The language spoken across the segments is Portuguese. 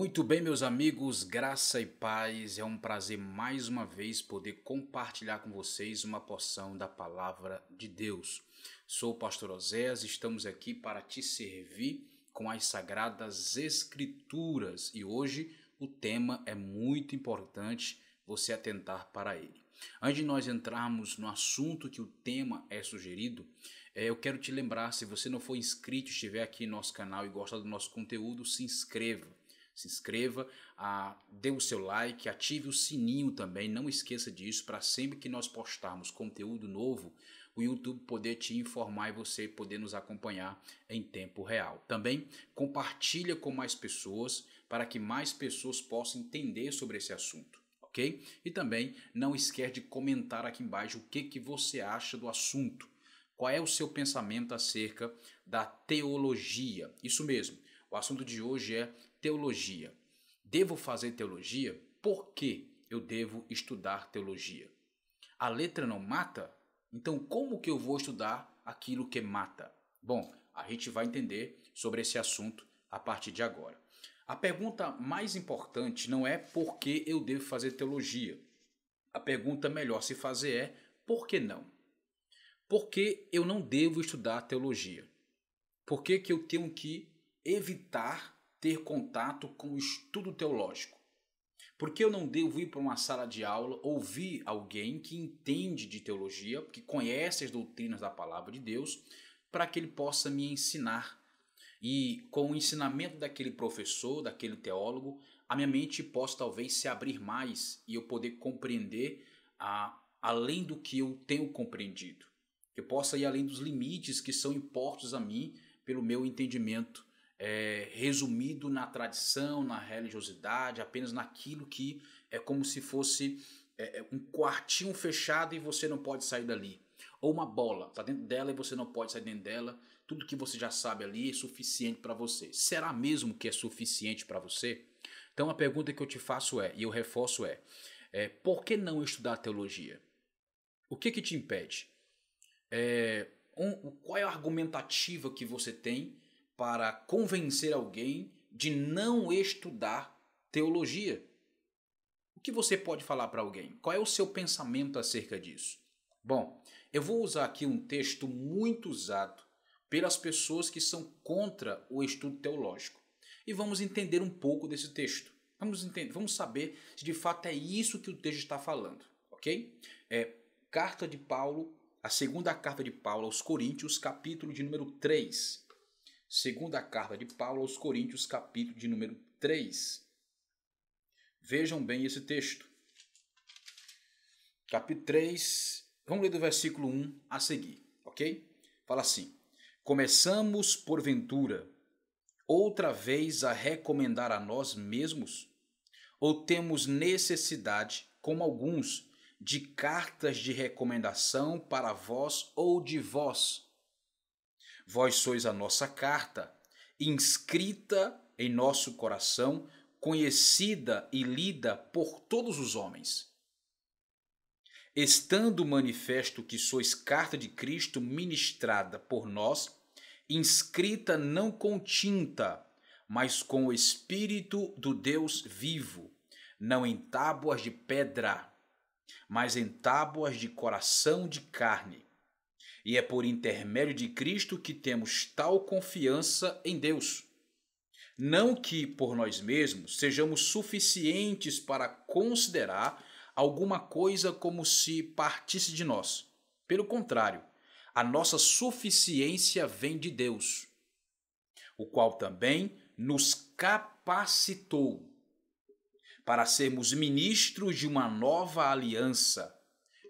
Muito bem, meus amigos, graça e paz. É um prazer mais uma vez poder compartilhar com vocês uma porção da palavra de Deus. Sou o pastor Oséias, estamos aqui para te servir com as sagradas escrituras e hoje o tema é muito importante você atentar para ele. Antes de nós entrarmos no assunto que o tema é sugerido, eu quero te lembrar, se você não for inscrito, estiver aqui no nosso canal e gosta do nosso conteúdo, se inscreva. Se inscreva, dê o seu like, ative o sininho também, não esqueça disso, para sempre que nós postarmos conteúdo novo, o YouTube poder te informar e você poder nos acompanhar em tempo real. Também compartilha com mais pessoas, para que mais pessoas possam entender sobre esse assunto, ok? E também não esquece de comentar aqui embaixo o que você acha do assunto. Qual é o seu pensamento acerca da teologia? Isso mesmo, o assunto de hoje é teologia. Devo fazer teologia? Por que eu devo estudar teologia? A letra não mata? Então como que eu vou estudar aquilo que mata? Bom, a gente vai entender sobre esse assunto a partir de agora. A pergunta mais importante não é por que eu devo fazer teologia. A pergunta melhor se fazer é por que não? Por que eu não devo estudar teologia? Por que eu tenho que evitar ter contato com o estudo teológico? Porque eu não devo ir para uma sala de aula, ouvir alguém que entende de teologia, que conhece as doutrinas da palavra de Deus, para que ele possa me ensinar. E com o ensinamento daquele professor, daquele teólogo, a minha mente possa talvez se abrir mais e eu poder compreender além do que eu tenho compreendido. Que eu possa ir além dos limites que são impostos a mim pelo meu entendimento resumido na tradição, na religiosidade, apenas naquilo que é como se fosse um quartinho fechado e você não pode sair dali. Ou uma bola, está dentro dela e você não pode sair dentro dela. Tudo que você já sabe ali é suficiente para você. Será mesmo que é suficiente para você? Então a pergunta que eu te faço e eu reforço por que não estudar teologia? O que te impede? Qual é a argumentativa que você tem para convencer alguém de não estudar teologia? O que você pode falar para alguém? Qual é o seu pensamento acerca disso? Bom, eu vou usar aqui um texto muito usado pelas pessoas que são contra o estudo teológico. E vamos entender um pouco desse texto. Vamos saber se de fato é isso que o texto está falando, ok? Carta de Paulo, a segunda carta de Paulo aos Coríntios, capítulo de número 3. Segunda carta de Paulo aos Coríntios, capítulo de número 3. Vejam bem esse texto. Capítulo 3, vamos ler do versículo 1 a seguir, ok? Fala assim: começamos, porventura, outra vez a recomendar a nós mesmos? Ou temos necessidade, como alguns, de cartas de recomendação para vós ou de vós? Vós sois a nossa carta, inscrita em nosso coração, conhecida e lida por todos os homens. Estando manifesto que sois carta de Cristo ministrada por nós, inscrita não com tinta, mas com o Espírito do Deus vivo, não em tábuas de pedra, mas em tábuas de coração de carne. E é por intermédio de Cristo que temos tal confiança em Deus. Não que por nós mesmos sejamos suficientes para considerar alguma coisa como se partisse de nós. Pelo contrário, a nossa suficiência vem de Deus, o qual também nos capacitou para sermos ministros de uma nova aliança.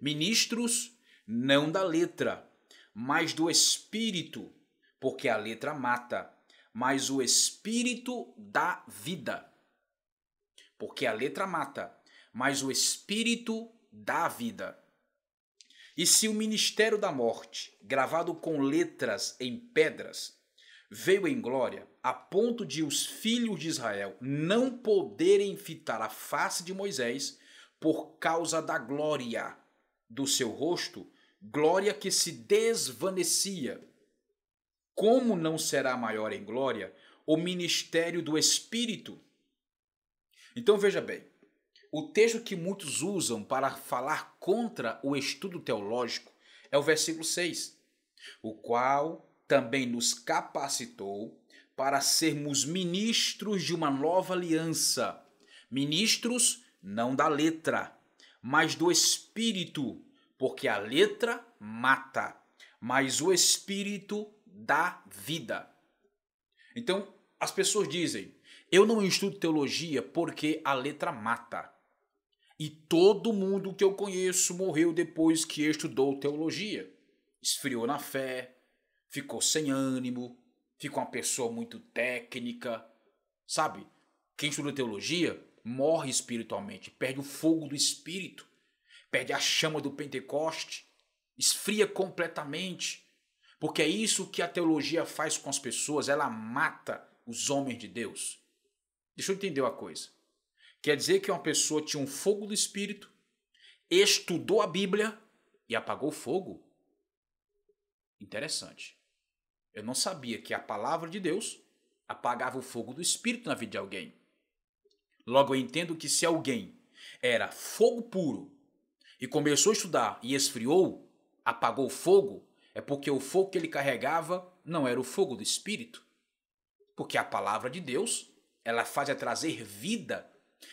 Ministros não da letra, mas do Espírito, porque a letra mata, mas o Espírito dá vida. Porque a letra mata, mas o Espírito dá vida. E se o ministério da morte, gravado com letras em pedras, veio em glória, a ponto de os filhos de Israel não poderem fitar a face de Moisés por causa da glória do seu rosto, glória que se desvanecia. Como não será maior em glória o ministério do Espírito? Então veja bem, o texto que muitos usam para falar contra o estudo teológico é o versículo 6, o qual também nos capacitou para sermos ministros de uma nova aliança. Ministros não da letra, mas do Espírito, porque a letra mata, mas o Espírito dá vida. Então, as pessoas dizem, eu não estudo teologia porque a letra mata. E todo mundo que eu conheço morreu depois que estudou teologia. Esfriou na fé, ficou sem ânimo, ficou uma pessoa muito técnica. Sabe? Quem estuda teologia morre espiritualmente, perde o fogo do espírito, perde a chama do Pentecoste, esfria completamente. Porque é isso que a teologia faz com as pessoas, ela mata os homens de Deus. Deixa eu entender uma coisa. Quer dizer que uma pessoa tinha um fogo do espírito, estudou a Bíblia e apagou o fogo? Interessante. Eu não sabia que a palavra de Deus apagava o fogo do espírito na vida de alguém. Logo eu entendo que se alguém era fogo puro e começou a estudar e esfriou, apagou o fogo, é porque o fogo que ele carregava não era o fogo do espírito. Porque a palavra de Deus, ela faz a trazer vida.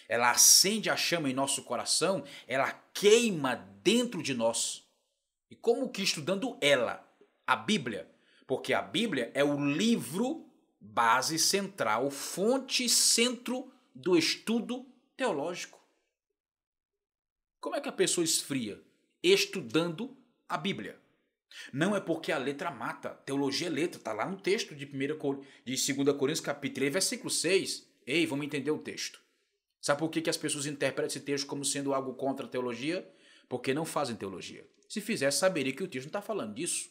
Ela acende a chama em nosso coração, ela queima dentro de nós. E como que estudando ela? A Bíblia. Porque a Bíblia é o livro base central, fonte e centro do estudo teológico. Como é que a pessoa esfria? Estudando a Bíblia. Não é porque a letra mata. Teologia é letra, está lá no texto de 2 Coríntios capítulo 3, versículo 6. Ei, vamos entender o texto. Sabe por que as pessoas interpretam esse texto como sendo algo contra a teologia? Porque não fazem teologia. Se fizesse, saberia que o texto não está falando disso.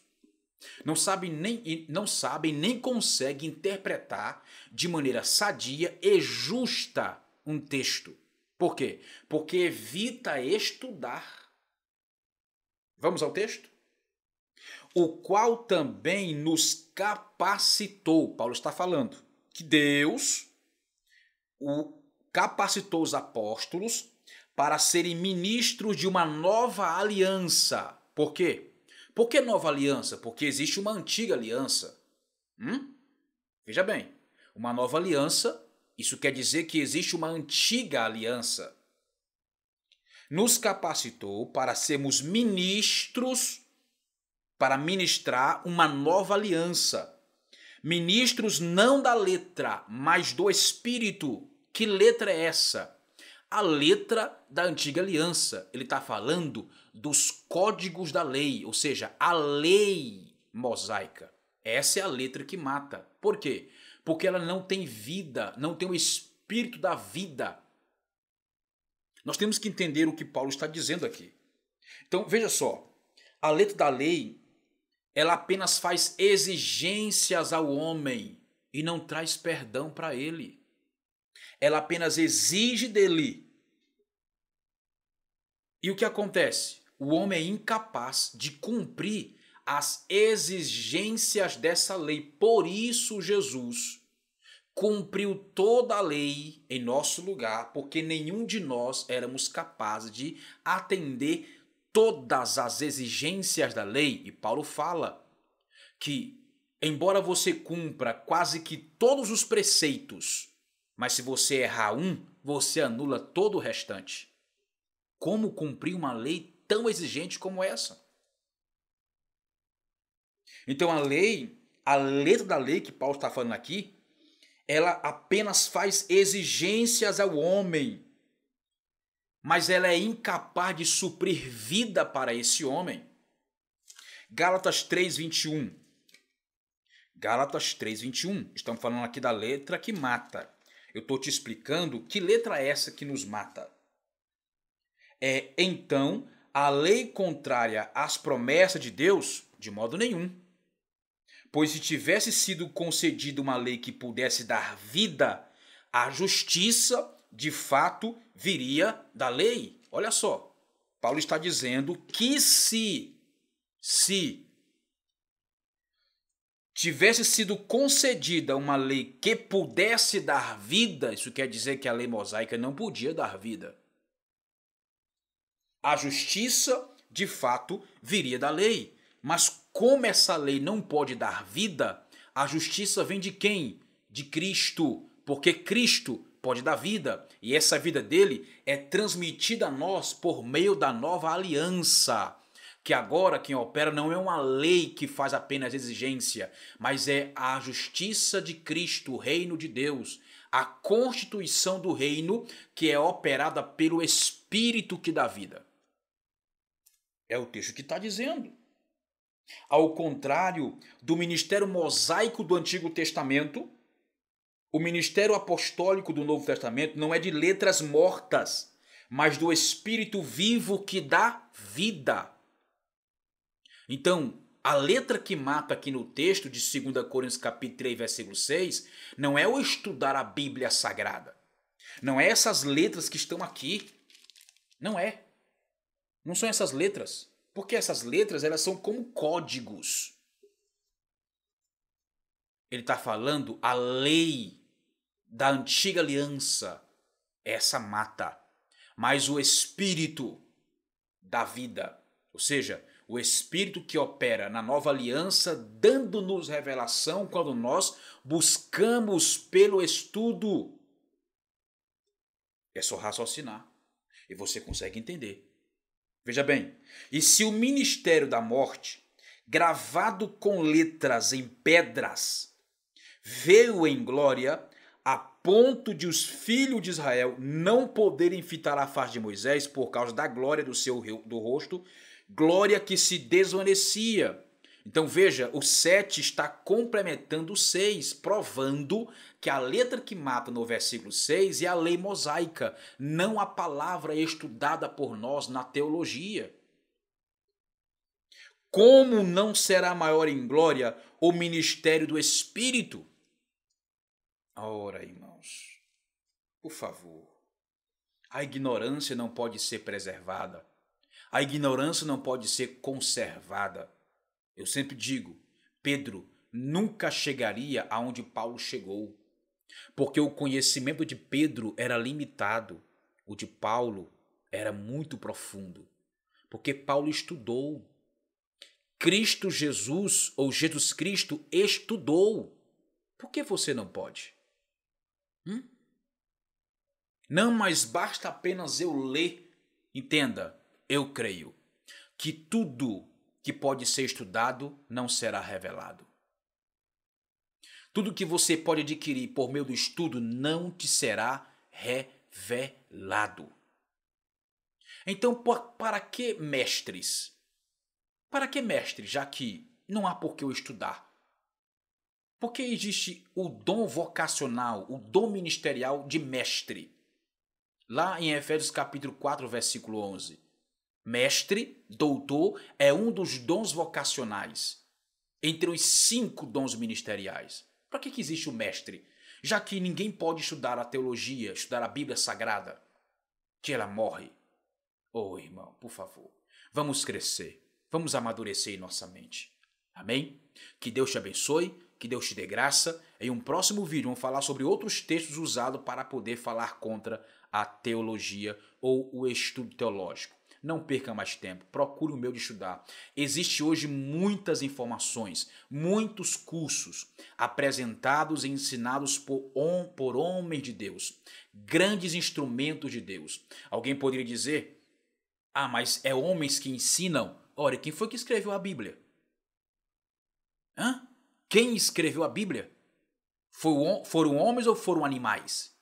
Não sabem nem conseguem interpretar de maneira sadia e justa um texto. Por quê? Porque evita estudar. Vamos ao texto? O qual também nos capacitou. Paulo está falando que Deus capacitou os apóstolos para serem ministros de uma nova aliança. Por quê? Por que nova aliança? Porque existe uma antiga aliança. Veja bem, uma nova aliança, isso quer dizer que existe uma antiga aliança. Nos capacitou para sermos ministros, para ministrar uma nova aliança. Ministros não da letra, mas do Espírito. Que letra é essa? A letra da antiga aliança. Ele está falando dos códigos da lei, ou seja, a lei mosaica. Essa é a letra que mata. Por quê? Porque ela não tem vida, não tem o espírito da vida. Nós temos que entender o que Paulo está dizendo aqui. Então, veja só, a letra da lei, ela apenas faz exigências ao homem e não traz perdão para ele. Ela apenas exige dele. E o que acontece? O homem é incapaz de cumprir as exigências dessa lei. Por isso Jesus cumpriu toda a lei em nosso lugar, porque nenhum de nós éramos capazes de atender todas as exigências da lei. E Paulo fala que, embora você cumpra quase que todos os preceitos, mas se você errar um, você anula todo o restante. Como cumprir uma lei tão exigente como essa? Então a letra da lei que Paulo está falando aqui, ela apenas faz exigências ao homem, mas ela é incapaz de suprir vida para esse homem. Gálatas 3:21. Gálatas 3:21. Estamos falando aqui da letra que mata. Eu estou te explicando que letra é essa que nos mata. Então, a lei contrária às promessas de Deus? De modo nenhum. Pois se tivesse sido concedida uma lei que pudesse dar vida, a justiça, de fato, viria da lei. Olha só, Paulo está dizendo que se tivesse sido concedida uma lei que pudesse dar vida, isso quer dizer que a lei mosaica não podia dar vida. A justiça, de fato, viria da lei. Mas como essa lei não pode dar vida, a justiça vem de quem? De Cristo. Porque Cristo pode dar vida. E essa vida dele é transmitida a nós por meio da nova aliança. Que agora quem opera não é uma lei que faz apenas exigência, mas é a justiça de Cristo, o reino de Deus. A constituição do reino que é operada pelo Espírito que dá vida. É o texto que está dizendo. Ao contrário do ministério mosaico do Antigo Testamento, o ministério apostólico do Novo Testamento não é de letras mortas, mas do Espírito vivo que dá vida. Então, a letra que mata aqui no texto de 2 Coríntios capítulo 3, versículo 6, não é o estudar a Bíblia Sagrada. Não é essas letras que estão aqui. Não é. Não são essas letras. Porque essas letras, elas são como códigos. Ele está falando a lei da antiga aliança. Essa mata. Mas o Espírito da vida, ou seja, o Espírito que opera na nova aliança, dando-nos revelação quando nós buscamos pelo estudo. É só raciocinar e você consegue entender. Veja bem, e se o ministério da morte, gravado com letras em pedras, veio em glória, a ponto de os filhos de Israel não poderem fitar a face de Moisés por causa da glória do rosto, glória que se desvanecia. Então veja, o 7 está complementando o 6, provando que a letra que mata no versículo 6 é a lei mosaica, não a palavra estudada por nós na teologia. Como não será maior em glória o ministério do Espírito? Ora, irmãos, por favor, a ignorância não pode ser preservada. A ignorância não pode ser conservada. Eu sempre digo, Pedro nunca chegaria aonde Paulo chegou, porque o conhecimento de Pedro era limitado, o de Paulo era muito profundo, porque Paulo estudou. Cristo Jesus, ou Jesus Cristo, estudou. Por que você não pode? Não, mas basta apenas eu ler. Entenda, eu creio que tudo que pode ser estudado não será revelado. Tudo que você pode adquirir por meio do estudo não te será revelado. Então, para que mestres? Para que mestres, já que não há por que eu estudar? Porque existe o dom vocacional, o dom ministerial de mestre. Lá em Efésios capítulo 4, versículo 11. Mestre, doutor, é um dos dons vocacionais, entre os 5 dons ministeriais. Para que existe o mestre? Já que ninguém pode estudar a teologia, estudar a Bíblia Sagrada, que ela morre. Oh, irmão, por favor, vamos crescer, vamos amadurecer em nossa mente. Amém? Que Deus te abençoe, que Deus te dê graça. Em um próximo vídeo vamos falar sobre outros textos usados para poder falar contra a teologia ou o estudo teológico. Não perca mais tempo, procure o meio de estudar. Existe hoje muitas informações, muitos cursos apresentados e ensinados por homens de Deus, grandes instrumentos de Deus. Alguém poderia dizer, mas é homens que ensinam? Ora, quem foi que escreveu a Bíblia? Quem escreveu a Bíblia? Foram homens ou foram animais?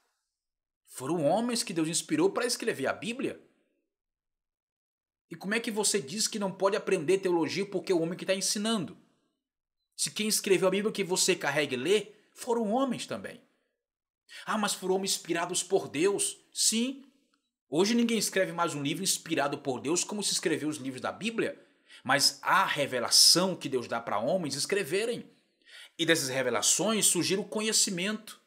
Foram homens que Deus inspirou para escrever a Bíblia. E como é que você diz que não pode aprender teologia porque é o homem que está ensinando? Se quem escreveu a Bíblia que você carrega e lê, foram homens também. Mas foram homens inspirados por Deus? Sim. Hoje ninguém escreve mais um livro inspirado por Deus como se escreveu os livros da Bíblia. Mas há revelação que Deus dá para homens escreverem. E dessas revelações surgiu o conhecimento.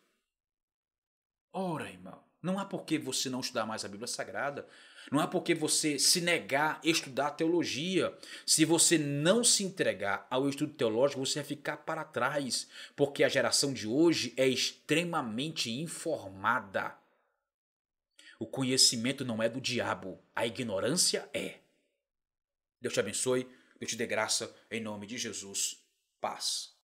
Ora, irmão, Não há por que você não estudar mais a Bíblia Sagrada. Não há por que você se negar a estudar teologia. Se você não se entregar ao estudo teológico, você vai ficar para trás. Porque a geração de hoje é extremamente informada. O conhecimento não é do diabo, a ignorância é. Deus te abençoe, Deus te dê graça, em nome de Jesus. Paz.